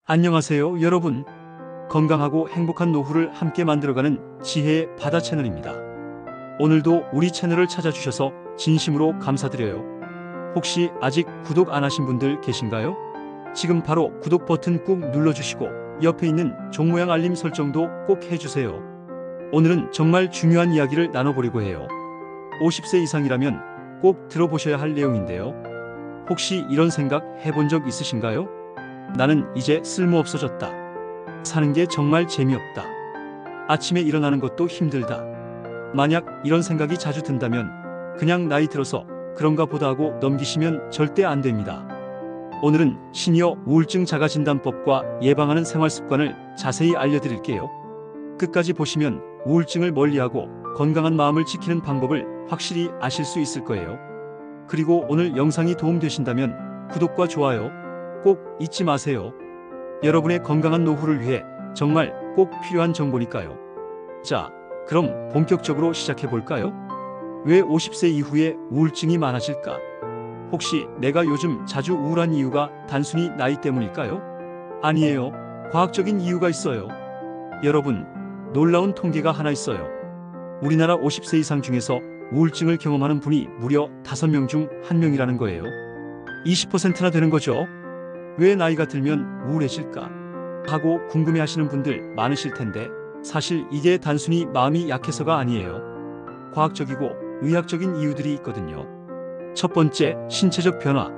안녕하세요, 여러분. 건강하고 행복한 노후를 함께 만들어가는 지혜의 바다 채널입니다. 오늘도 우리 채널을 찾아주셔서 진심으로 감사드려요. 혹시 아직 구독 안 하신 분들 계신가요? 지금 바로 구독 버튼 꾹 눌러주시고 옆에 있는 종 모양 알림 설정도 꼭 해주세요. 오늘은 정말 중요한 이야기를 나눠보려고 해요. 50세 이상이라면 꼭 들어보셔야 할 내용인데요. 혹시 이런 생각 해본 적 있으신가요? 나는 이제 쓸모없어졌다. 사는 게 정말 재미없다. 아침에 일어나는 것도 힘들다. 만약 이런 생각이 자주 든다면 그냥 나이 들어서 그런가 보다 하고 넘기시면 절대 안 됩니다. 오늘은 시니어 우울증 자가진단법과 예방하는 생활습관을 자세히 알려드릴게요. 끝까지 보시면 우울증을 멀리하고 건강한 마음을 지키는 방법을 확실히 아실 수 있을 거예요. 그리고 오늘 영상이 도움되신다면 구독과 좋아요 꼭 잊지 마세요. 여러분의 건강한 노후를 위해 정말 꼭 필요한 정보니까요. 자, 그럼 본격적으로 시작해 볼까요? 왜 50세 이후에 우울증이 많아질까? 혹시 내가 요즘 자주 우울한 이유가 단순히 나이 때문일까요? 아니에요. 과학적인 이유가 있어요. 여러분, 놀라운 통계가 하나 있어요. 우리나라 50세 이상 중에서 우울증을 경험하는 분이 무려 5명 중 1명이라는 거예요. 20%나 되는 거죠. 왜 나이가 들면 우울해질까? 하고 궁금해하시는 분들 많으실 텐데 사실 이게 단순히 마음이 약해서가 아니에요. 과학적이고 의학적인 이유들이 있거든요. 첫 번째, 신체적 변화.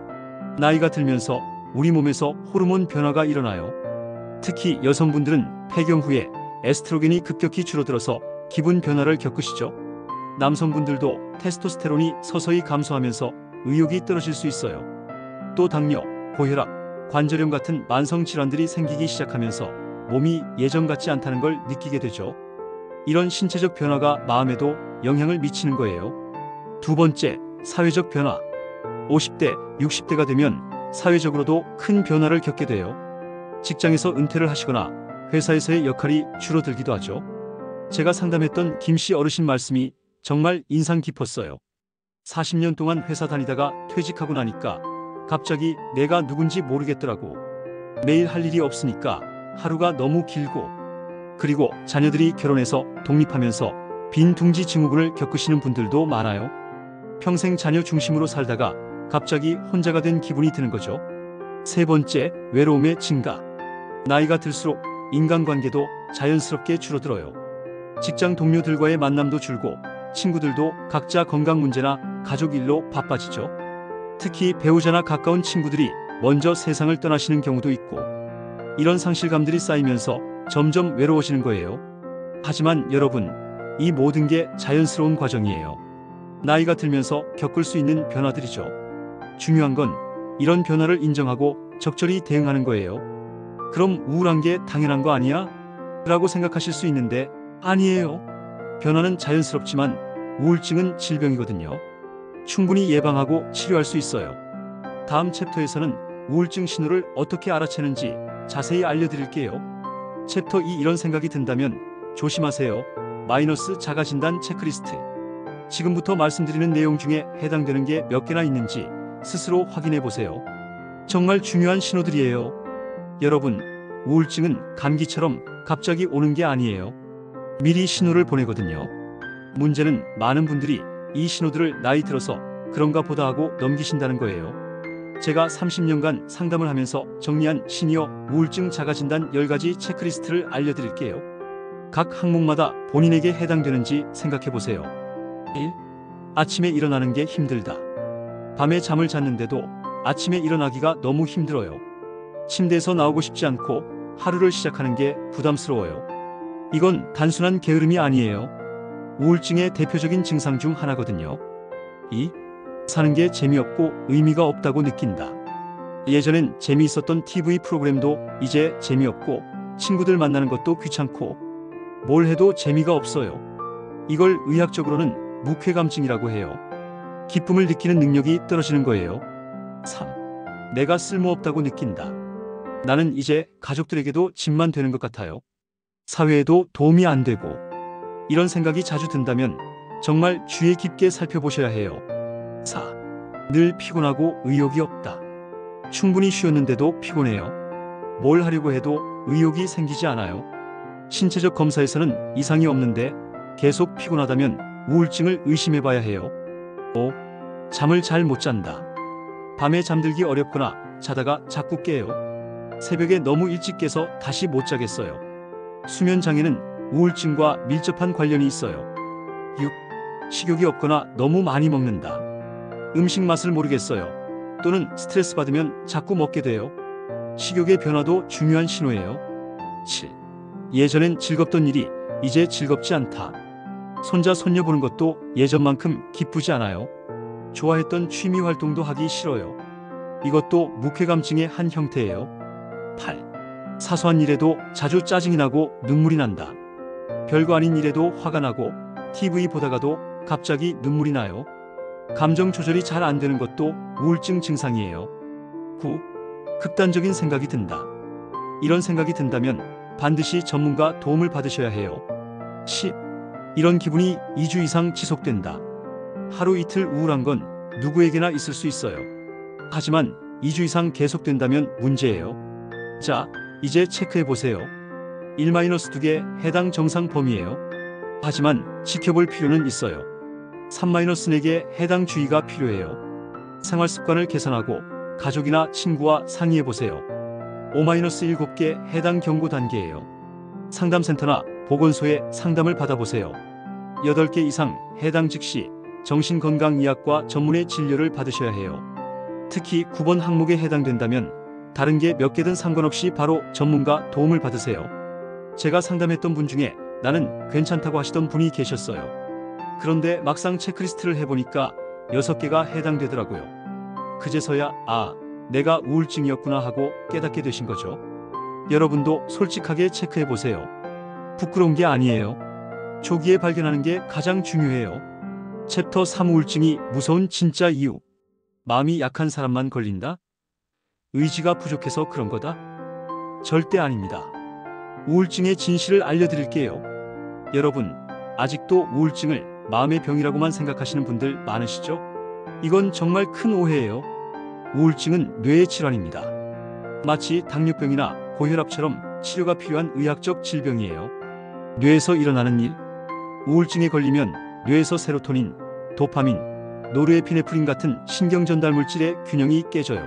나이가 들면서 우리 몸에서 호르몬 변화가 일어나요. 특히 여성분들은 폐경 후에 에스트로겐이 급격히 줄어들어서 기분 변화를 겪으시죠. 남성분들도 테스토스테론이 서서히 감소하면서 의욕이 떨어질 수 있어요. 또 당뇨, 고혈압, 관절염 같은 만성 질환들이 생기기 시작하면서 몸이 예전 같지 않다는 걸 느끼게 되죠. 이런 신체적 변화가 마음에도 영향을 미치는 거예요. 두 번째, 사회적 변화. 50대, 60대가 되면 사회적으로도 큰 변화를 겪게 돼요. 직장에서 은퇴를 하시거나 회사에서의 역할이 줄어들기도 하죠. 제가 상담했던 김씨 어르신 말씀이 정말 인상 깊었어요. 40년 동안 회사 다니다가 퇴직하고 나니까 갑자기 내가 누군지 모르겠더라고. 매일 할 일이 없으니까 하루가 너무 길고, 그리고 자녀들이 결혼해서 독립하면서 빈둥지 증후군을 겪으시는 분들도 많아요. 평생 자녀 중심으로 살다가 갑자기 혼자가 된 기분이 드는 거죠. 세 번째, 외로움의 증가. 나이가 들수록 인간관계도 자연스럽게 줄어들어요. 직장 동료들과의 만남도 줄고 친구들도 각자 건강 문제나 가족 일로 바빠지죠. 특히 배우자나 가까운 친구들이 먼저 세상을 떠나시는 경우도 있고, 이런 상실감들이 쌓이면서 점점 외로워지는 거예요. 하지만 여러분, 이 모든 게 자연스러운 과정이에요. 나이가 들면서 겪을 수 있는 변화들이죠. 중요한 건 이런 변화를 인정하고 적절히 대응하는 거예요. 그럼 우울한 게 당연한 거 아니야? 라고 생각하실 수 있는데 아니에요. 변화는 자연스럽지만 우울증은 질병이거든요. 충분히 예방하고 치료할 수 있어요. 다음 챕터에서는 우울증 신호를 어떻게 알아채는지 자세히 알려드릴게요. 챕터 2, 이런 생각이 든다면 조심하세요. 마이너스 자가진단 체크리스트. 지금부터 말씀드리는 내용 중에 해당되는 게 몇 개나 있는지 스스로 확인해 보세요. 정말 중요한 신호들이에요. 여러분, 우울증은 감기처럼 갑자기 오는 게 아니에요. 미리 신호를 보내거든요. 문제는 많은 분들이 이 신호들을 나이 들어서 그런가 보다 하고 넘기신다는 거예요. 제가 30년간 상담을 하면서 정리한 시니어 우울증 자가진단 10가지 체크리스트를 알려드릴게요. 각 항목마다 본인에게 해당되는지 생각해보세요. 1. 아침에 일어나는 게 힘들다. 밤에 잠을 잤는데도 아침에 일어나기가 너무 힘들어요. 침대에서 나오고 싶지 않고 하루를 시작하는 게 부담스러워요. 이건 단순한 게으름이 아니에요. 우울증의 대표적인 증상 중 하나거든요. 2. 사는 게 재미없고 의미가 없다고 느낀다. 예전엔 재미있었던 TV 프로그램도 이제 재미없고, 친구들 만나는 것도 귀찮고, 뭘 해도 재미가 없어요. 이걸 의학적으로는 무쾌감증이라고 해요. 기쁨을 느끼는 능력이 떨어지는 거예요. 3. 내가 쓸모없다고 느낀다. 나는 이제 가족들에게도 짐만 되는 것 같아요. 사회에도 도움이 안 되고. 이런 생각이 자주 든다면 정말 주의 깊게 살펴보셔야 해요. 4. 늘 피곤하고 의욕이 없다. 충분히 쉬었는데도 피곤해요. 뭘 하려고 해도 의욕이 생기지 않아요. 신체적 검사에서는 이상이 없는데 계속 피곤하다면 우울증을 의심해봐야 해요. 5. 잠을 잘 못 잔다. 밤에 잠들기 어렵거나 자다가 자꾸 깨요. 새벽에 너무 일찍 깨서 다시 못 자겠어요. 수면 장애는 우울증과 밀접한 관련이 있어요. 6. 식욕이 없거나 너무 많이 먹는다. 음식 맛을 모르겠어요. 또는 스트레스 받으면 자꾸 먹게 돼요. 식욕의 변화도 중요한 신호예요. 7. 예전엔 즐겁던 일이 이제 즐겁지 않다. 손자 손녀 보는 것도 예전만큼 기쁘지 않아요. 좋아했던 취미 활동도 하기 싫어요. 이것도 무쾌감증의 한 형태예요. 8. 사소한 일에도 자주 짜증이 나고 눈물이 난다. 별거 아닌 일에도 화가 나고 TV 보다가도 갑자기 눈물이 나요. 감정 조절이 잘 안 되는 것도 우울증 증상이에요. 9. 극단적인 생각이 든다. 이런 생각이 든다면 반드시 전문가 도움을 받으셔야 해요. 10. 이런 기분이 2주 이상 지속된다. 하루 이틀 우울한 건 누구에게나 있을 수 있어요. 하지만 2주 이상 계속된다면 문제예요. 자, 이제 체크해보세요. 1-2개 해당 정상 범위예요. 하지만 지켜볼 필요는 있어요. 3-4개 해당 주의가 필요해요. 생활 습관을 개선하고 가족이나 친구와 상의해보세요. 5-7개 해당 경고 단계예요. 상담센터나 보건소에 상담을 받아보세요. 8개 이상 해당 즉시 정신건강의학과 전문의 진료를 받으셔야 해요. 특히 9번 항목에 해당된다면 다른 게 몇 개든 상관없이 바로 전문가 도움을 받으세요. 제가 상담했던 분 중에 나는 괜찮다고 하시던 분이 계셨어요. 그런데 막상 체크리스트를 해보니까 6개가 해당되더라고요. 그제서야 내가 우울증이었구나 하고 깨닫게 되신 거죠. 여러분도 솔직하게 체크해보세요. 부끄러운 게 아니에요. 조기에 발견하는 게 가장 중요해요. 챕터 3 우울증이 무서운 진짜 이유. 마음이 약한 사람만 걸린다? 의지가 부족해서 그런 거다? 절대 아닙니다. 우울증의 진실을 알려드릴게요. 여러분, 아직도 우울증을 마음의 병이라고만 생각하시는 분들 많으시죠? 이건 정말 큰 오해예요. 우울증은 뇌의 질환입니다. 마치 당뇨병이나 고혈압처럼 치료가 필요한 의학적 질병이에요. 뇌에서 일어나는 일. 우울증에 걸리면 뇌에서 세로토닌, 도파민, 노르에피네프린 같은 신경전달 물질의 균형이 깨져요.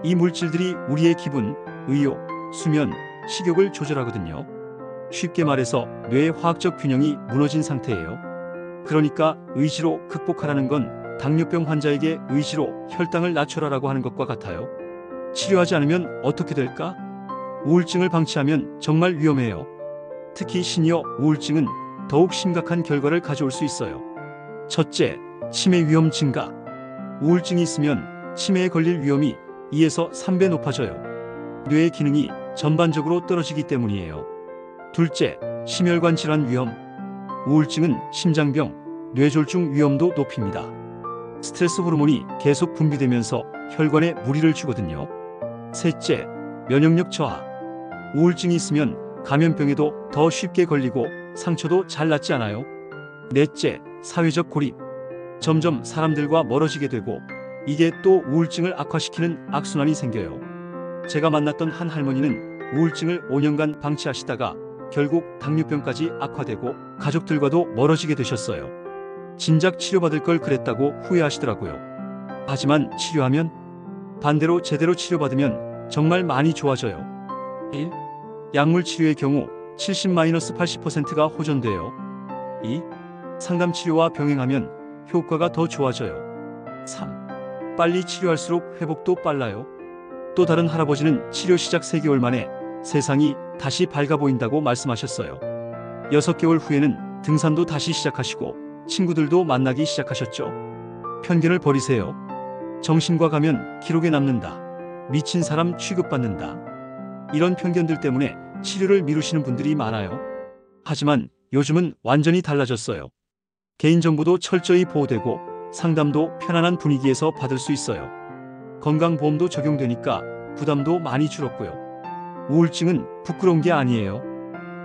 이 물질들이 우리의 기분, 의욕, 수면, 식욕을 조절하거든요. 쉽게 말해서 뇌의 화학적 균형이 무너진 상태예요. 그러니까 의지로 극복하라는 건 당뇨병 환자에게 의지로 혈당을 낮춰라라고 하는 것과 같아요. 치료하지 않으면 어떻게 될까? 우울증을 방치하면 정말 위험해요. 특히 시니어 우울증은 더욱 심각한 결과를 가져올 수 있어요. 첫째, 치매 위험 증가. 우울증이 있으면 치매에 걸릴 위험이 2에서 3배 높아져요. 뇌의 기능이 전반적으로 떨어지기 때문이에요. 둘째, 심혈관 질환 위험. 우울증은 심장병, 뇌졸중 위험도 높입니다. 스트레스 호르몬이 계속 분비되면서 혈관에 무리를 주거든요. 셋째, 면역력 저하. 우울증이 있으면 감염병에도 더 쉽게 걸리고 상처도 잘 낫지 않아요. 넷째, 사회적 고립. 점점 사람들과 멀어지게 되고 이게 또 우울증을 악화시키는 악순환이 생겨요. 제가 만났던 한 할머니는 우울증을 5년간 방치하시다가 결국 당뇨병까지 악화되고 가족들과도 멀어지게 되셨어요. 진작 치료받을 걸 그랬다고 후회하시더라고요. 하지만 치료하면 반대로 제대로 치료받으면 정말 많이 좋아져요. 1. 약물 치료의 경우 70-80%가 호전돼요. 2. 상담 치료와 병행하면 효과가 더 좋아져요. 3. 빨리 치료할수록 회복도 빨라요. 또 다른 할아버지는 치료 시작 3개월 만에 세상이 다시 밝아 보인다고 말씀하셨어요. 6개월 후에는 등산도 다시 시작하시고 친구들도 만나기 시작하셨죠. 편견을 버리세요. 정신과 가면 기록에 남는다. 미친 사람 취급받는다. 이런 편견들 때문에 치료를 미루시는 분들이 많아요. 하지만 요즘은 완전히 달라졌어요. 개인정보도 철저히 보호되고 상담도 편안한 분위기에서 받을 수 있어요. 건강보험도 적용되니까 부담도 많이 줄었고요. 우울증은 부끄러운 게 아니에요.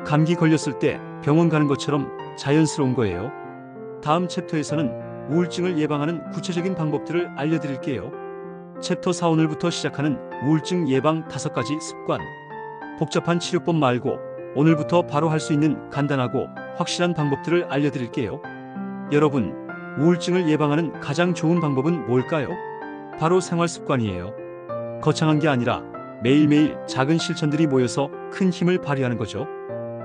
감기 걸렸을 때 병원 가는 것처럼 자연스러운 거예요. 다음 챕터에서는 우울증을 예방하는 구체적인 방법들을 알려드릴게요. 챕터 4 오늘부터 시작하는 우울증 예방 5가지 습관. 복잡한 치료법 말고 오늘부터 바로 할 수 있는 간단하고 확실한 방법들을 알려드릴게요. 여러분, 우울증을 예방하는 가장 좋은 방법은 뭘까요? 바로 생활 습관이에요. 거창한 게 아니라 매일매일 작은 실천들이 모여서 큰 힘을 발휘하는 거죠.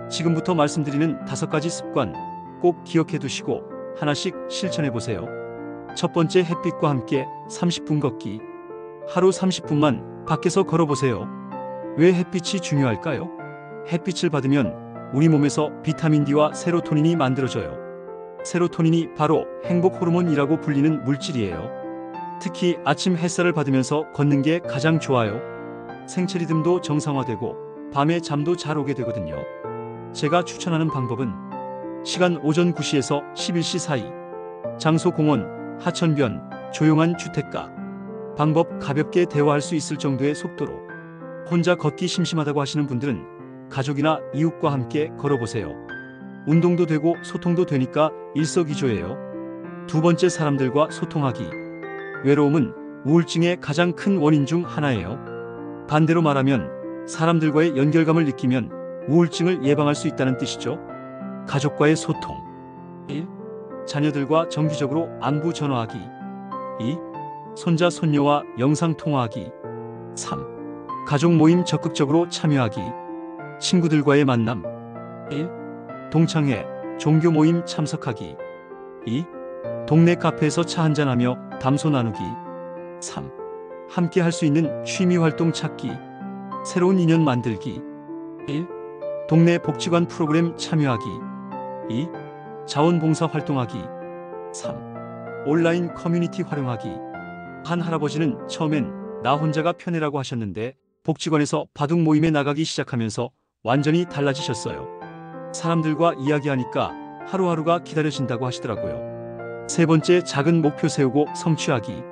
지금부터 말씀드리는 5가지 습관 꼭 기억해 두시고 하나씩 실천해 보세요. 첫 번째, 햇빛과 함께 30분 걷기. 하루 30분만 밖에서 걸어보세요. 왜 햇빛이 중요할까요? 햇빛을 받으면 우리 몸에서 비타민 D와 세로토닌이 만들어져요. 세로토닌이 바로 행복 호르몬이라고 불리는 물질이에요. 특히 아침 햇살을 받으면서 걷는 게 가장 좋아요. 생체 리듬도 정상화되고 밤에 잠도 잘 오게 되거든요. 제가 추천하는 방법은 시간 오전 9시에서 11시 사이, 장소 공원, 하천변, 조용한 주택가. 방법, 가볍게 대화할 수 있을 정도의 속도로. 혼자 걷기 심심하다고 하시는 분들은 가족이나 이웃과 함께 걸어보세요. 운동도 되고 소통도 되니까 일석이조예요. 두 번째, 사람들과 소통하기. 외로움은 우울증의 가장 큰 원인 중 하나예요. 반대로 말하면 사람들과의 연결감을 느끼면 우울증을 예방할 수 있다는 뜻이죠. 가족과의 소통. 1. 자녀들과 정기적으로 안부 전화하기. 2. 손자 손녀와 영상통화하기. 3. 가족 모임 적극적으로 참여하기. 친구들과의 만남. 1. 동창회, 종교 모임 참석하기. 2. 동네 카페에서 차 한잔하며 담소 나누기. 3. 함께 할 수 있는 취미 활동 찾기. 새로운 인연 만들기. 1. 동네 복지관 프로그램 참여하기. 2. 자원봉사 활동하기. 3. 온라인 커뮤니티 활용하기. 한 할아버지는 처음엔 나 혼자가 편해라고 하셨는데 복지관에서 바둑 모임에 나가기 시작하면서 완전히 달라지셨어요. 사람들과 이야기하니까 하루하루가 기다려진다고 하시더라고요. 세 번째, 작은 목표 세우고 성취하기.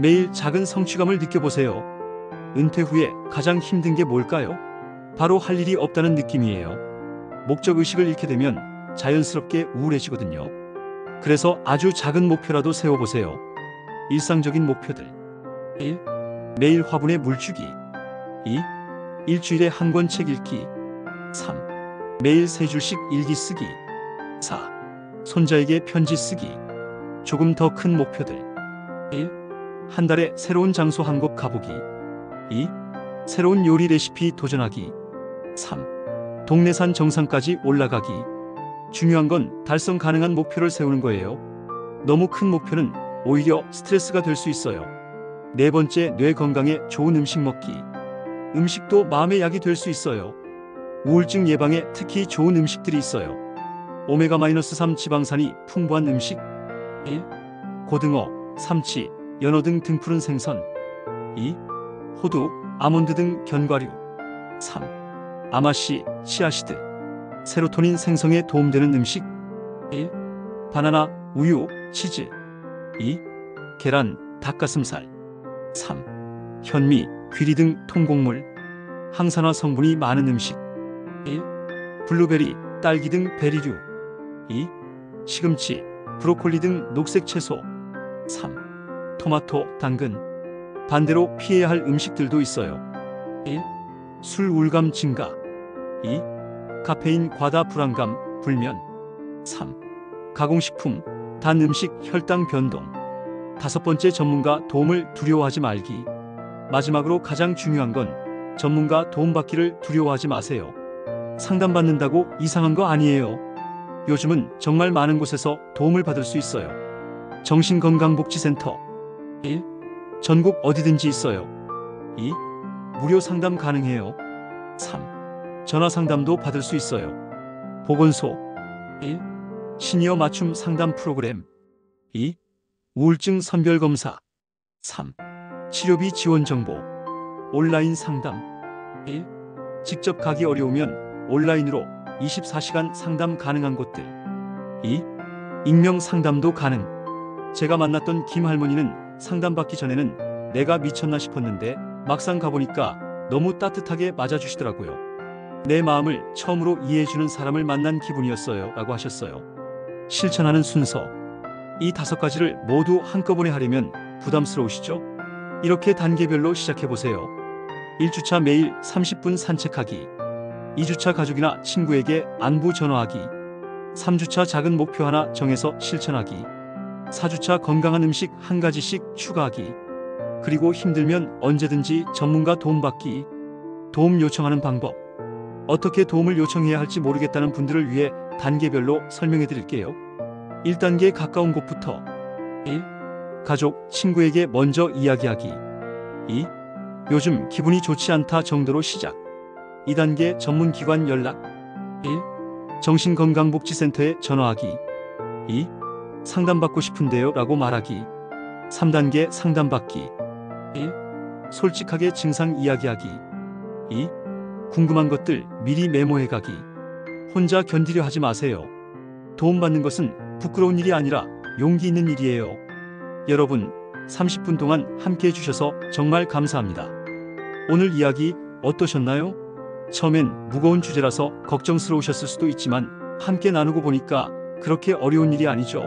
매일 작은 성취감을 느껴보세요. 은퇴 후에 가장 힘든 게 뭘까요? 바로 할 일이 없다는 느낌이에요. 목적의식을 잃게 되면 자연스럽게 우울해지거든요. 그래서 아주 작은 목표라도 세워보세요. 일상적인 목표들. 1. 매일 화분에 물 주기. 2. 일주일에 한 권 책 읽기. 3. 매일 3줄씩 일기 쓰기. 4. 손자에게 편지 쓰기. 조금 더 큰 목표들. 1. 한 달에 새로운 장소 한 곳 가보기. 2. 새로운 요리 레시피 도전하기. 3. 동네산 정상까지 올라가기. 중요한 건 달성 가능한 목표를 세우는 거예요. 너무 큰 목표는 오히려 스트레스가 될 수 있어요. 네 번째, 뇌 건강에 좋은 음식 먹기. 음식도 마음의 약이 될 수 있어요. 우울증 예방에 특히 좋은 음식들이 있어요. 오메가-3 지방산이 풍부한 음식. 1. 고등어, 삼치, 연어 등 등푸른 생선. 2. 호두, 아몬드 등 견과류. 3. 아마씨, 치아시드. 세로토닌 생성에 도움되는 음식. 1. 바나나, 우유, 치즈. 2. 계란, 닭가슴살. 3. 현미, 귀리 등 통곡물. 항산화 성분이 많은 음식. 1. 블루베리, 딸기 등 베리류. 2. 시금치, 브로콜리 등 녹색 채소. 3. 토마토, 당근. 반대로 피해야 할 음식들도 있어요. 1. 술 우울감 증가. 2. 카페인 과다 불안감, 불면. 3. 가공식품, 단 음식 혈당 변동. 5번째, 전문가 도움을 두려워하지 말기. 마지막으로 가장 중요한 건 전문가 도움받기를 두려워하지 마세요. 상담받는다고 이상한 거 아니에요. 요즘은 정말 많은 곳에서 도움을 받을 수 있어요. 정신건강복지센터. 1. 전국 어디든지 있어요. 2. 무료 상담 가능해요. 3. 전화 상담도 받을 수 있어요. 보건소. 1. 시니어 맞춤 상담 프로그램. 2. 우울증 선별검사. 3. 치료비 지원 정보. 온라인 상담. 1. 직접 가기 어려우면 온라인으로 24시간 상담 가능한 곳들. 2. 익명 상담도 가능. 제가 만났던 김 할머니는 상담받기 전에는 내가 미쳤나 싶었는데 막상 가보니까 너무 따뜻하게 맞아주시더라고요. 내 마음을 처음으로 이해해주는 사람을 만난 기분이었어요 라고 하셨어요. 실천하는 순서. 이 5가지를 모두 한꺼번에 하려면 부담스러우시죠? 이렇게 단계별로 시작해보세요. 1주차 매일 30분 산책하기. 2주차 가족이나 친구에게 안부 전화하기. 3주차 작은 목표 하나 정해서 실천하기. 4주차 건강한 음식 한 가지씩 추가하기. 그리고 힘들면 언제든지 전문가 도움받기. 도움 요청하는 방법. 어떻게 도움을 요청해야 할지 모르겠다는 분들을 위해 단계별로 설명해 드릴게요. 1단계 가까운 곳부터. 1. 가족, 친구에게 먼저 이야기하기. 2. 요즘 기분이 좋지 않다 정도로 시작. 2단계 전문기관 연락. 1. 정신건강복지센터에 전화하기. 2. 상담받고 싶은데요 라고 말하기. 3단계 상담받기. 1. 솔직하게 증상 이야기하기. 2. 궁금한 것들 미리 메모해가기. 혼자 견디려 하지 마세요. 도움받는 것은 부끄러운 일이 아니라 용기 있는 일이에요. 여러분, 30분 동안 함께 해주셔서 정말 감사합니다. 오늘 이야기 어떠셨나요? 처음엔 무거운 주제라서 걱정스러우셨을 수도 있지만 함께 나누고 보니까 그렇게 어려운 일이 아니죠.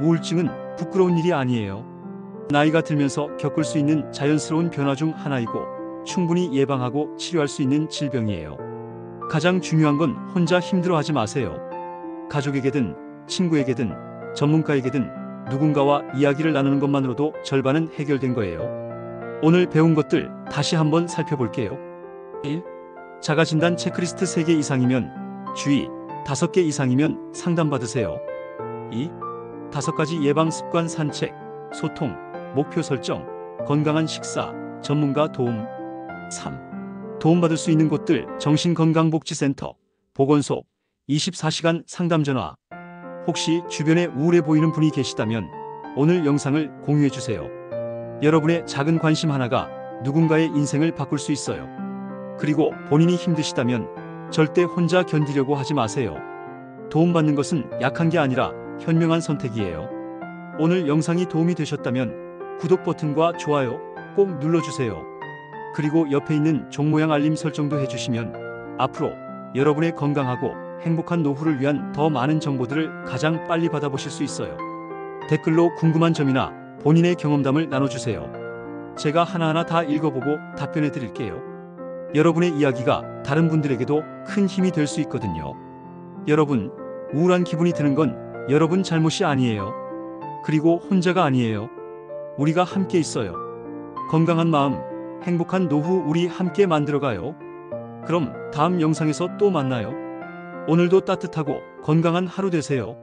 우울증은 부끄러운 일이 아니에요. 나이가 들면서 겪을 수 있는 자연스러운 변화 중 하나이고 충분히 예방하고 치료할 수 있는 질병이에요. 가장 중요한 건 혼자 힘들어하지 마세요. 가족에게든 친구에게든 전문가에게든 누군가와 이야기를 나누는 것만으로도 절반은 해결된 거예요. 오늘 배운 것들 다시 한번 살펴볼게요. 1. 자가진단 체크리스트 3개 이상이면 주의, 5개 이상이면 상담받으세요. 2. 5가지 예방습관 산책, 소통, 목표 설정, 건강한 식사, 전문가 도움. 3. 도움받을 수 있는 곳들 정신건강복지센터, 보건소, 24시간 상담전화. 혹시 주변에 우울해 보이는 분이 계시다면 오늘 영상을 공유해주세요. 여러분의 작은 관심 하나가 누군가의 인생을 바꿀 수 있어요. 그리고 본인이 힘드시다면 절대 혼자 견디려고 하지 마세요. 도움받는 것은 약한 게 아니라 현명한 선택이에요. 오늘 영상이 도움이 되셨다면 구독 버튼과 좋아요 꼭 눌러주세요. 그리고 옆에 있는 종 모양 알림 설정도 해주시면 앞으로 여러분의 건강하고 행복한 노후를 위한 더 많은 정보들을 가장 빨리 받아보실 수 있어요. 댓글로 궁금한 점이나 본인의 경험담을 나눠주세요. 제가 하나하나 다 읽어보고 답변해 드릴게요. 여러분의 이야기가 다른 분들에게도 큰 힘이 될 수 있거든요. 여러분, 우울한 기분이 드는 건 여러분 잘못이 아니에요. 그리고 혼자가 아니에요. 우리가 함께 있어요. 건강한 마음, 행복한 노후 우리 함께 만들어가요. 그럼 다음 영상에서 또 만나요. 오늘도 따뜻하고 건강한 하루 되세요.